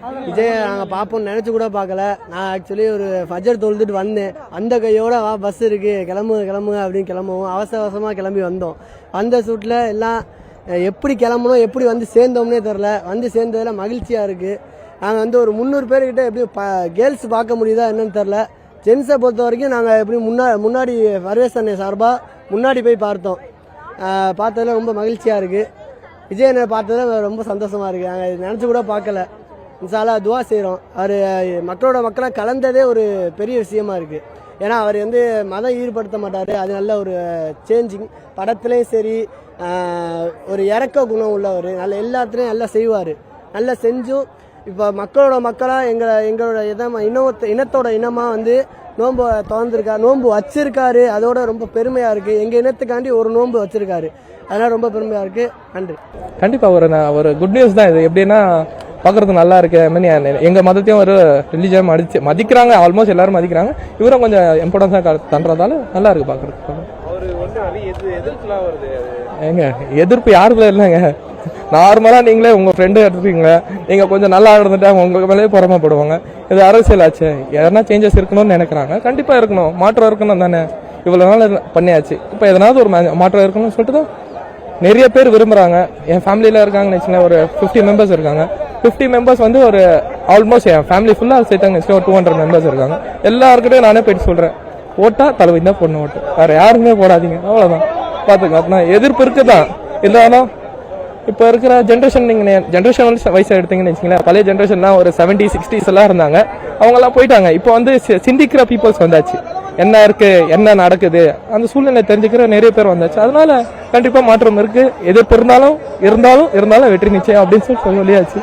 விஜய் நாங்கள் பார்ப்போம்னு நினச்சி கூட பார்க்கல. நான் ஆக்சுவலி ஒரு ஃபஜர் தொழுதுட்டு வந்தேன். அந்த கையோட பஸ் இருக்குது கிளம்புங்க அப்படின்னு கிளம்புவோம். அவசரமாக கிளம்பி வந்தோம். வந்த சூட்டில் எல்லாம் எப்படி கிளம்பணும் எப்படி வந்து சேர்ந்தோம்னே தெரில. வந்து சேர்ந்ததில் மகிழ்ச்சியாக இருக்குது. நாங்கள் வந்து ஒரு 300 பேர்கிட்ட எப்படி கேர்ள்ஸ் பார்க்க முடியுதா என்னன்னு தெரில. ஜென்ஸை பொறுத்த வரைக்கும் நாங்கள் எப்படி முன்னாடி பர்வேஸ் அண்ணே சார்பாக முன்னாடி போய் பார்த்தோம். பார்த்ததில் ரொம்ப மகிழ்ச்சியாக இருக்குது. விஜயனை பார்த்ததில் ரொம்ப சந்தோஷமாக இருக்குது. நாங்கள் நினச்சி கூட பார்க்கல. இன்ஷால்லா துவா செய்கிறோம். அவர் மக்களாக கலந்ததே ஒரு பெரிய விஷயமா இருக்குது. ஏன்னா அவர் வந்து மதம் ஈடுபடுத்த மாட்டார். அது நல்ல ஒரு சேஞ்சிங். படத்துலேயும் சரி ஒரு இறக்க குணம் உள்ளவர். எல்லாத்துலேயும் நல்லா செய்வார். நல்லா செஞ்சும் இப்போ மக்களாக எங்களோட இனத்தோட இனமாக வந்து நோன்பு திறந்துருக்காரு, நோன்பு வச்சிருக்காரு. அதோட ரொம்ப பெருமையாக இருக்குது. எங்கள் இனத்துக்காண்டி ஒரு நோன்பு வச்சிருக்காரு. அதனால் ரொம்ப பெருமையாக இருக்குது. நன்றி. கண்டிப்பாக ஒரு குட் நியூஸ் தான் இது. எப்படின்னா பார்க்குறதுக்கு நல்லா இருக்கு. எங்கள் மதத்தையும் ஒரு ரிலீஜியன் மதிக்கிறாங்க. ஆல்மோஸ்ட் எல்லாரும் மதிக்கிறாங்க. இவரும் கொஞ்சம் இம்பார்ட்டன்ஸாக தன்றதால நல்லா இருக்கு பார்க்குறதுக்கு. ஏங்க எதிர்ப்பு யாருக்குள்ள இல்லைங்க. நார்மலாக நீங்களே உங்கள் ஃப்ரெண்டு எடுத்துக்கீங்க, நீங்கள் கொஞ்சம் நல்லா இருந்துட்டா உங்களுக்கு மேலே பொறாமப்படுவாங்க. இது அரசியல் ஆச்சு. எதனா சேஞ்சஸ் இருக்கணும்னு நினைக்கிறாங்க. கண்டிப்பாக இருக்கணும், மாற்றம் இருக்கணும் தானே. இவ்வளோ நாள் பண்ணியாச்சு. இப்போ எதனாவது ஒரு மாற்றம் இருக்கணும்னு சொல்லிட்டு தான் நிறைய பேர் விரும்புகிறாங்க. என் ஃபேமிலியில் இருக்காங்கன்னு வச்சுக்கோங்க, ஒரு 50 மெம்பர்ஸ் இருக்காங்க. 50 மெம்பர்ஸ் வந்து ஒரு ஆல்மோஸ்ட் என் ஃபேமிலி ஃபுல்லாக சேர்த்தாங்க வச்சுக்கோங்க, ஒரு 200 மெம்பர்ஸ் இருக்காங்க. எல்லாருக்கிட்டையும் நானே போயிட்டு சொல்கிறேன், ஓட்டா தளபதி தான் பொண்ணு ஓட்டு, வேறு யாருமே போடாதீங்க, அவ்வளோதான். பார்த்துங்க. அப்படின்னா எதிர்ப்பு இருக்குது தான். இருந்தாலும் இப்போ இருக்கிற ஜென்ரேஷன் நீங்கள் ஜென்ரேஷன் வயசை எடுத்தீங்கன்னு வச்சிங்களேன், பழைய ஜென்ரேஷன்லாம் ஒரு 70s 60s எல்லாம் இருந்தாங்க. அவங்கெல்லாம் போயிட்டாங்க. இப்போ வந்து சிந்திக்கிற பீப்புள்ஸ் வந்தாச்சு. என்ன இருக்கு, என்ன நடக்குது, அந்த சூழ்நிலை தெரிஞ்சுக்கிற நிறைய பேர் வந்தாச்சு. அதனால கண்டிப்பாக மாற்றம் இருக்கு. எதிர்ப்பு இருந்தாலும் வெற்றி நிச்சயம் அப்படின்னு சொல்லியாச்சு.